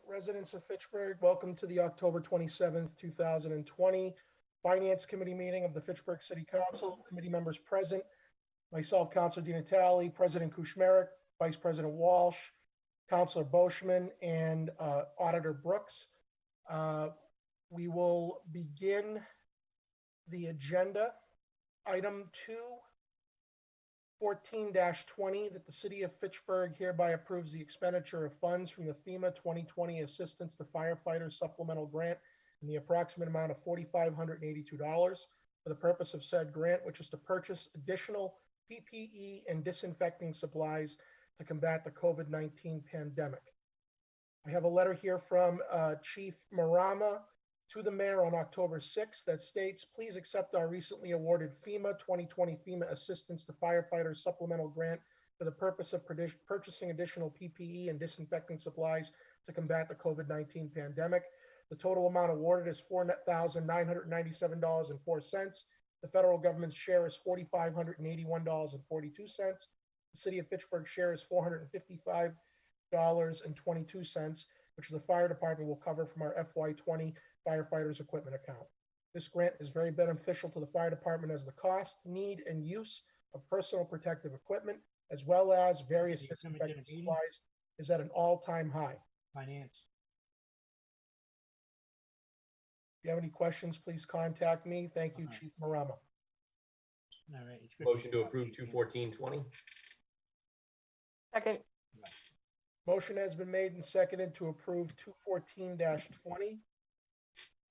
residents of Fitchburg, welcome to the October 27th, 2020 Finance Committee meeting of the Fitchburg City Council. Committee members present, myself, Councilor Di Natale, President Kuchmarek, Vice President Walsh, Councilor Boschman, and Auditor Brooks. We will begin the agenda. Item 214-20, that the City of Fitchburg hereby approves the expenditure of funds from the FEMA 2020 Assistance to Firefighters Supplemental Grant in the approximate amount of $4,582 for the purpose of said grant, which is to purchase additional PPE and disinfecting supplies to combat the COVID-19 pandemic. I have a letter here from Chief Marama to the mayor on October 6th that states, please accept our recently awarded FEMA 2020 FEMA Assistance to Firefighters Supplemental Grant for the purpose of purchasing additional PPE and disinfecting supplies to combat the COVID-19 pandemic. The total amount awarded is $4,997.04. The federal government's share is $4,581.42. The City of Fitchburg share is $455.22, which the fire department will cover from our FY20 firefighters equipment account. This grant is very beneficial to the fire department as the cost, need, and use of personal protective equipment, as well as various disinfecting supplies, is at an all-time high. Finance. If you have any questions, please contact me. Thank you, Chief Marama. All right. It's good. Motion to approve 214-20. Second. Motion has been made and seconded to approve 214-20.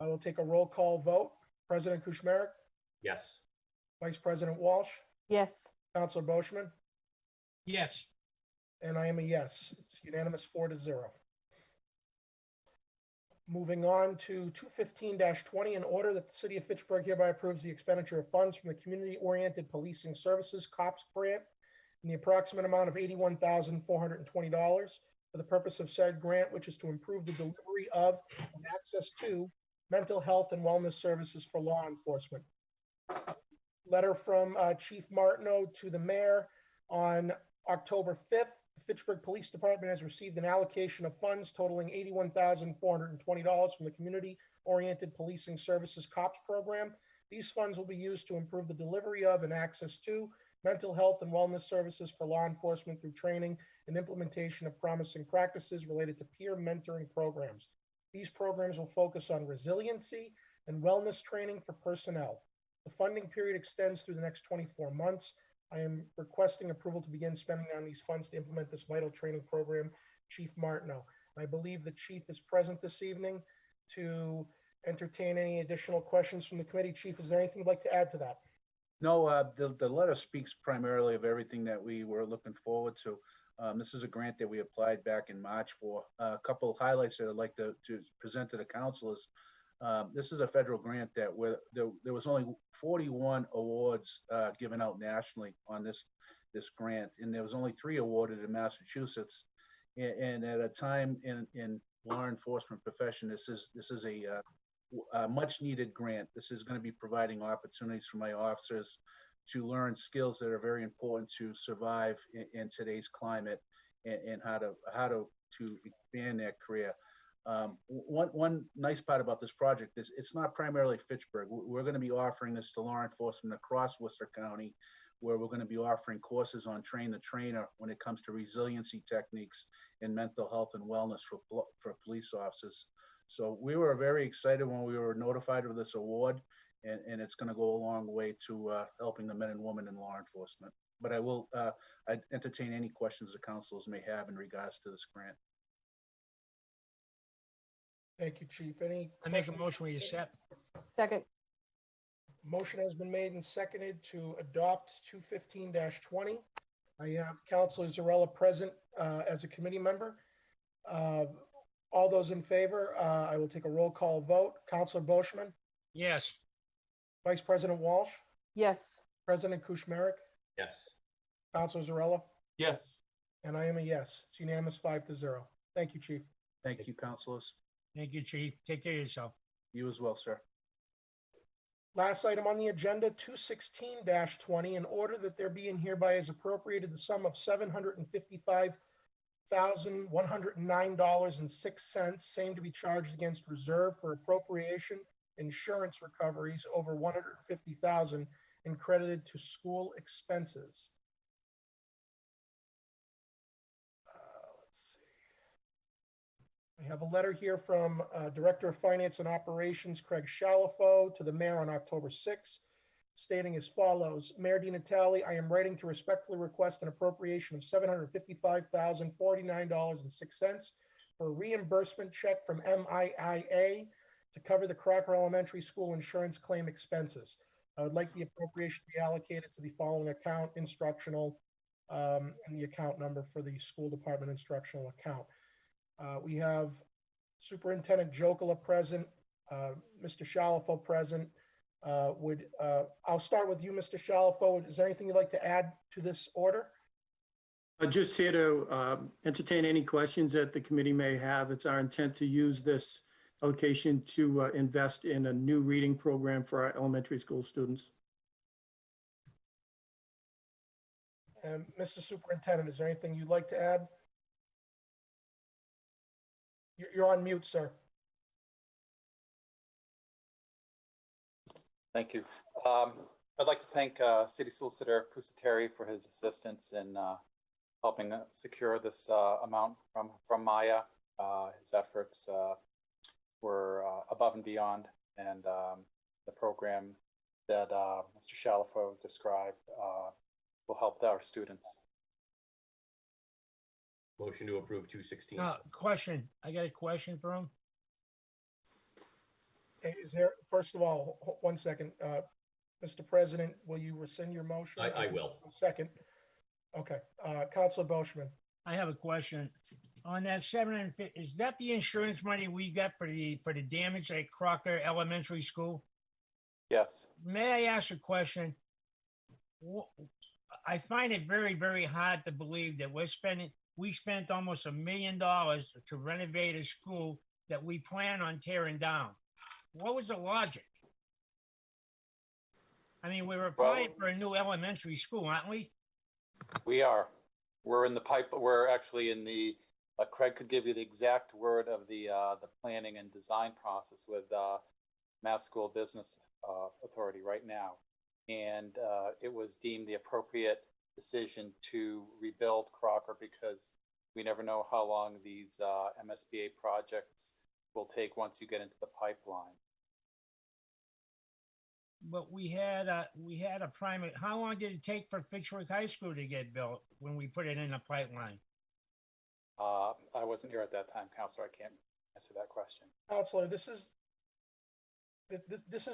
I will take a roll call vote. President Kuchmarek, Yes. Vice President Walsh, Yes. Councilor Boschman, Yes. and I am a yes. It's unanimous 4-0. Moving on to 215-20, in order that the City of Fitchburg hereby approves the expenditure of funds from the Community-Oriented Policing Services COPS grant in the approximate amount of $81,420 for the purpose of said grant, which is to improve the delivery of and access to mental health and wellness services for law enforcement. Letter from Chief Martineau to the mayor on October 5th. The Fitchburg Police Department has received an allocation of funds totaling $81,420 from the Community-Oriented Policing Services COPS program. These funds will be used to improve the delivery of and access to mental health and wellness services for law enforcement through training and implementation of promising practices related to peer mentoring programs. These programs will focus on resiliency and wellness training for personnel. The funding period extends through the next 24 months. I am requesting approval to begin spending on these funds to implement this vital training program, Chief Martineau. I believe the chief is present this evening to entertain any additional questions from the committee. Chief, is there anything you'd like to add to that? No, the letter speaks primarily of everything that we were looking forward to. This is a grant that we applied back in March for. A couple of highlights that I'd like to present to the council is this is a federal grant that where there was only 41 awards given out nationally on this grant, and there was only 3 awarded in Massachusetts. And at a time in law enforcement profession, this is a much needed grant. This is going to be providing opportunities for my officers to learn skills that are very important to survive in today's climate and how to expand their career. One nice part about this project is it's not primarily Fitchburg. We're going to be offering this to law enforcement across Worcester County, where we're going to be offering courses on Train the Trainer when it comes to resiliency techniques and mental health and wellness for police officers. So we were very excited when we were notified of this award, and it's going to go a long way to helping the men and women in law enforcement. But I'd entertain any questions the councilors may have in regards to this grant. Thank you, Chief. Any I make a questions? motion where you set. Second. Motion has been made and seconded to adopt 215-20. I have Councilor Zarella present as a committee member. All those in favor, I will take a roll call vote. Councilor Boschman, Yes. Vice President Walsh, Yes. President Kuchmarek, Yes. Councilor Zarella, Yes. and I am a yes. It's unanimous 5-0. Thank you, Chief. Thank you, councilors. Thank you, Chief. Take care of yourself. You as well, sir. Last item on the agenda, 216-20, in order that there be and hereby is appropriated the sum of $109.06, same to be charged against reserve for appropriation insurance recoveries over $150,000 and credited to school expenses. Let's see. We have a letter here from Director of Finance and Operations, Craig Shalafo, to the mayor on October 6th, stating as follows: Mayor Di Natale, I am writing to respectfully request an appropriation of $755,049.06 for a reimbursement check from MIIA to cover the Crocker Elementary School insurance claim expenses. I would like the appropriation to be allocated to the following account: instructional, and the account number for the school department instructional account. We have Superintendent Jokel present, Mr. Shalafo present. I'll start with you, Mr. Shalafo. Is there anything you'd like to add to this order? Just here to entertain any questions that the committee may have. It's our intent to use this allocation to invest in a new reading program for our elementary school students. And Mr. Superintendent, is there anything you'd like to add? You're on mute, sir. Thank you. I'd like to thank City Solicitor Pusateri for his assistance in helping secure this amount from Maya. His efforts were above and beyond, and the program that Mr. Shalafo described will help our students. Motion to approve 216. Question. I got a question for him. Is there, first of all, one second, Mr. President, will you rescind your motion? I will. Second. Okay, Councilor Boschman. I have a question. On that 750, is that the insurance money we got for the damage at Crocker Elementary School? Yes. May I ask a question? I find it very, very hard to believe that we spent almost $1 million to renovate a school that we plan on tearing down. What was the logic? I mean, we were applying for a new elementary school, aren't we? We are. We're in the pipe. We're actually in the. Craig could give you the exact word of the planning and design process with Mass School Business Authority right now, and it was deemed the appropriate decision to rebuild Crocker because we never know how long these MSBA projects will take once you get into the pipeline. But we had a primary. How long did it take for Fitchburg High School to get built when we put it in the pipeline? I wasn't here at that time, Counselor. I can't answer that question. Counselor, this is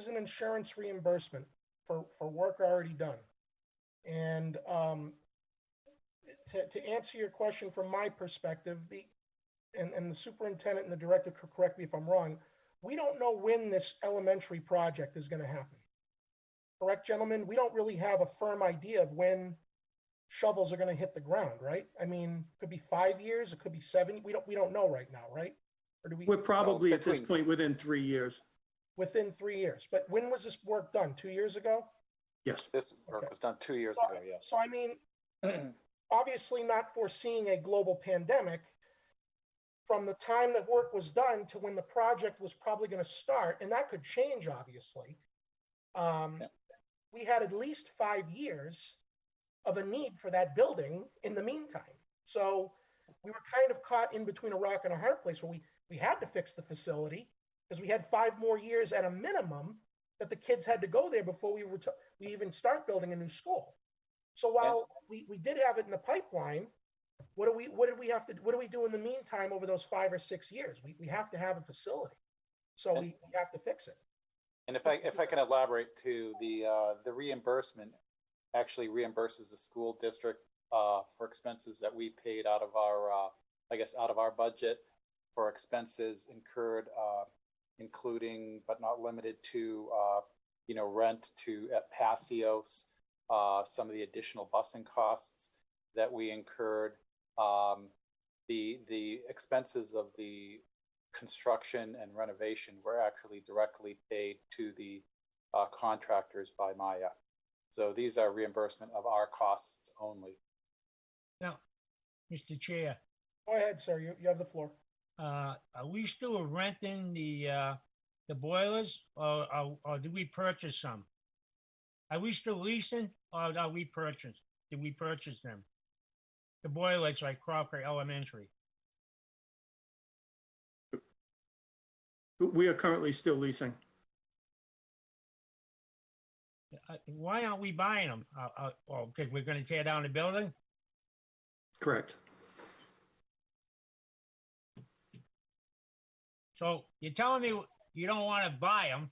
an insurance reimbursement for work already done. And to answer your question from my perspective, and the superintendent and the director could correct me if I'm wrong, we don't know when this elementary project is going to happen. Correct, gentlemen? We don't really have a firm idea of when shovels are going to hit the ground, right? I mean, it could be 5 years, it could be 7. We don't know right now, right? Or do we? We're probably at this between- point within 3 years. Within 3 years. But when was this work done? 2 years ago? Yes. This work Okay. was done 2 years ago. Yes. So I mean, obviously not foreseeing a global pandemic, from the time that work was done to when the project was probably going to start, and that could change, obviously. We had at least 5 years of a need for that building in the meantime. So we were kind of caught in between a rock and a hard place where we had to fix the facility because we had 5 more years at a minimum that the kids had to go there before we even start building a new school. So while we did have it in the pipeline, what do we do in the meantime over those 5 or 6 years? We have to have a facility. So we have to fix it. And if I can elaborate to the reimbursement actually reimburses the school district for expenses that we paid out of our out of our budget for expenses incurred, including but not limited to rent at Passios, some of the additional busing costs that we incurred, the expenses of the construction and renovation were actually directly paid to the contractors by Maya. So these are reimbursement of our costs only. Now, Mr. Chair, Go ahead, sir. You have the floor. Are we still renting the boilers or did we purchase some? Are we still leasing or are we purchased? Did we purchase them? The boilers like Crocker Elementary. We are currently still leasing. Why aren't we buying them? Because we're going to tear down the building? Correct. So you're telling me you don't want to buy them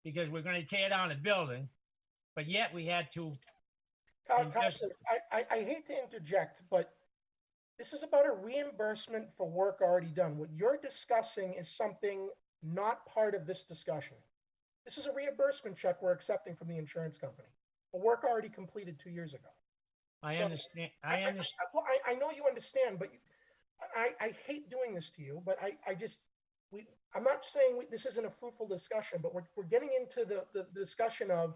because we're going to tear down the building, but yet we had to. Counselor, I hate to interject, but this is about a reimbursement for work already done. What you're discussing is something not part of this discussion. This is a reimbursement check we're accepting from the insurance company for work already completed 2 years ago. I So, understand. I understand. Well, I know you understand, but I hate doing this to you, but I'm not saying this isn't a fruitful discussion, but we're getting into the discussion of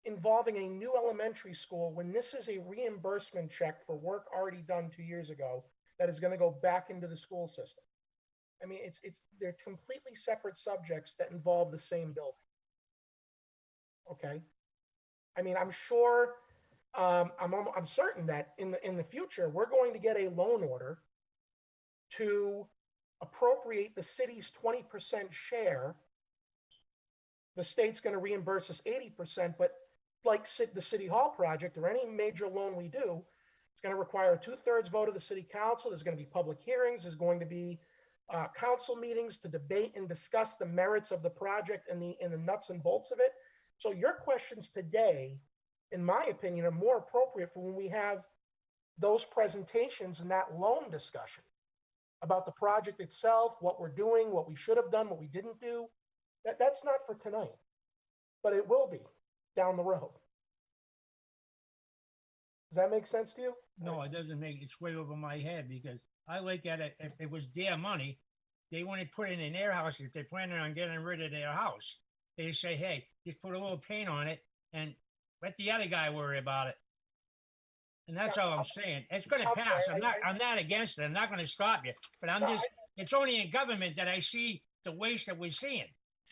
involving a new elementary school when this is a reimbursement check for work already done 2 years ago that is going to go back into the school system. I mean, they're completely separate subjects that involve the same building. Okay. I mean, I'm sure, I'm certain that in the future, we're going to get a loan order to appropriate the city's 20% share. The state's going to reimburse us 80%, but like the City Hall project or any major loan we do, it's going to require a 2/3 vote of the city council. There's going to be public hearings. There's going to be council meetings to debate and discuss the merits of the project and the nuts and bolts of it. So your questions today, in my opinion, are more appropriate for when we have those presentations and that loan discussion about the project itself, what we're doing, what we should have done, what we didn't do. That's not for tonight, but it will be down the road. Does that make sense to you? No, it doesn't make it's way over my head because I look at it. If it was their money, they want to put it in their house. If they're planning on getting rid of their house, they say, "Hey, just put a little paint on it and let the other guy worry about it." And that's all I'm saying. It's going to I'm sorry, pass. I'm not against it. I'm not going to stop you. But I'm just. It's only in government that I see the waste that we're seeing.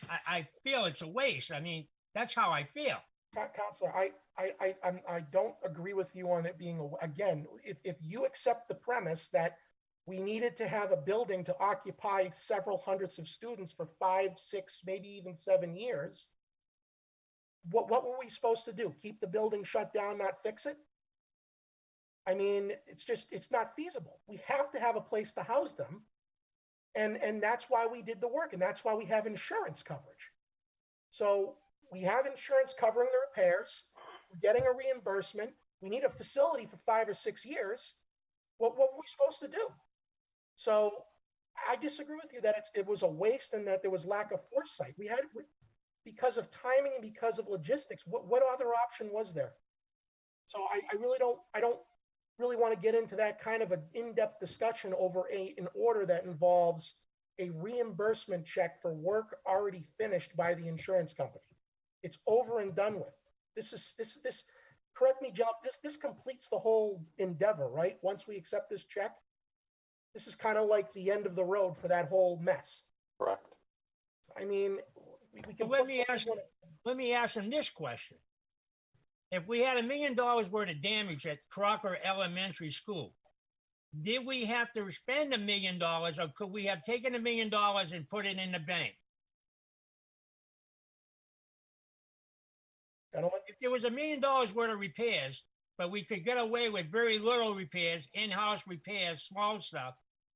I feel it's a waste. I mean, that's how I feel. Counselor, I don't agree with you on it being, again, if you accept the premise that we needed to have a building to occupy several hundreds of students for 5, 6, maybe even 7 years, what were we supposed to do? Keep the building shut down, not fix it? I mean, it's not feasible. We have to have a place to house them. And that's why we did the work. And that's why we have insurance coverage. So we have insurance covering the repairs. We're getting a reimbursement. We need a facility for 5 or 6 years. What were we supposed to do? So I disagree with you that it was a waste and that there was lack of foresight. Because of timing and because of logistics, what other option was there? So I don't really want to get into that kind of an in-depth discussion over an order that involves a reimbursement check for work already finished by the insurance company. It's over and done with. This correct me, Jeff, this completes the whole endeavor, right? Once we accept this check, this is kind of like the end of the road for that whole mess. Correct. I mean, we can. Let me ask him this question. If we had $1 million worth of damage at Crocker Elementary School, did we have to spend $1 million or could we have taken $1 million and put it in the bank? Gentlemen? If there was $1 million worth of repairs, but we could get away with very little repairs, in-house repairs, small stuff,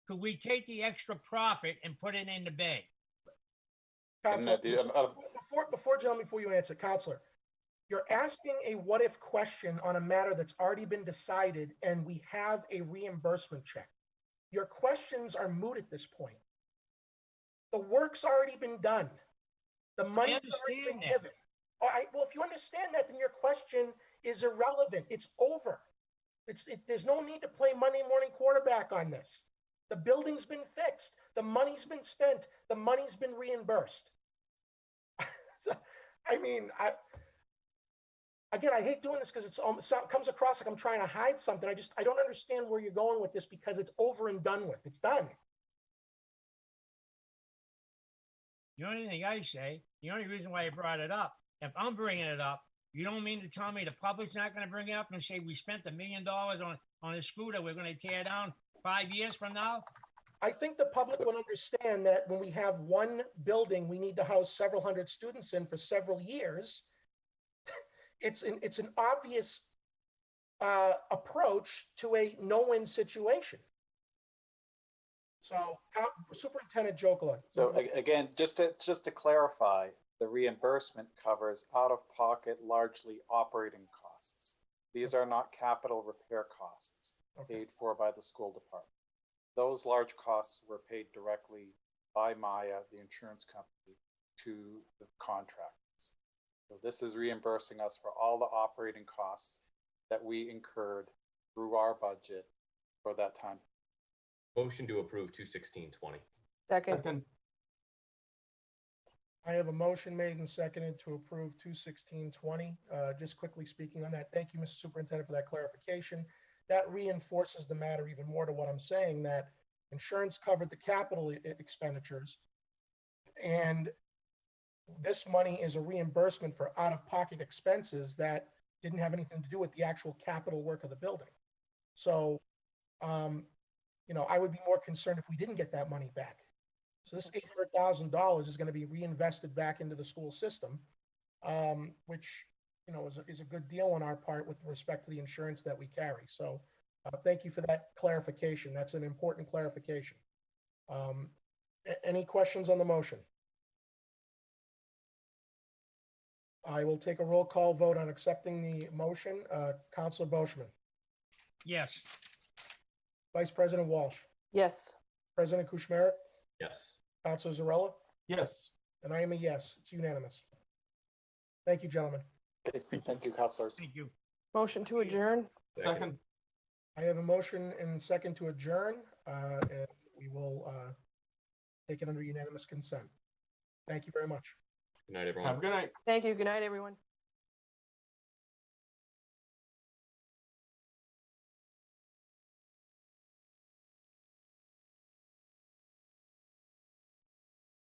could we take the extra profit and put it in the bank? Counselor, before you answer, Counselor, you're asking a what-if question on a matter that's already been decided, and we have a reimbursement check. Your questions are moot at this point. The work's already been done. The money's already been given. All right, well, if you understand that, then your question is irrelevant. It's over. There's no need to play Monday morning quarterback on this. The building's been fixed. The money's been spent. The money's been reimbursed. So, I mean, again, I hate doing this because it comes across like I'm trying to hide something. I don't understand where you're going with this because it's over and done with. It's done. The only thing I say, the only reason why I brought it up, if I'm bringing it up, you don't mean to tell me the public's not going to bring it up and say we spent $1 million on a school that we're going to tear down 5 years from now? I think the public would understand that when we have one building, we need to house several hundred students in for several years. It's an obvious approach to a no-win situation. So, Superintendent Jokeler. So again, just to clarify, the reimbursement covers out-of-pocket, largely operating costs. These are not capital repair costs paid for by the school department. Those large costs were paid directly by Maya, the insurance company, to the contractors. So this is reimbursing us for all the operating costs that we incurred through our budget for that time. Motion to approve 21620. Second. I have a motion made and seconded to approve 21620. Just quickly speaking on that, thank you, Mr. Superintendent, for that clarification. That reinforces the matter even more to what I'm saying, that insurance covered the capital expenditures, and this money is a reimbursement for out-of-pocket expenses that didn't have anything to do with the actual capital work of the building. So, I would be more concerned if we didn't get that money back. So this $800,000 is going to be reinvested back into the school system, which, is a good deal on our part with respect to the insurance that we carry. So thank you for that clarification. That's an important clarification. Any questions on the motion? I will take a roll call vote on accepting the motion. Counselor Boishman, Yes. Vice President Walsh, Yes. President Kuchmarek, Yes. Counselor Zarella, Yes. and I am a yes. It's unanimous. Thank you, gentlemen. Okay, thank you, counselors. Thank you. Motion to adjourn? Second. I have a motion and second to adjourn, and we will take it under unanimous consent. Thank you very much. Good night, everyone. Have a good night. Thank you. Good night, everyone.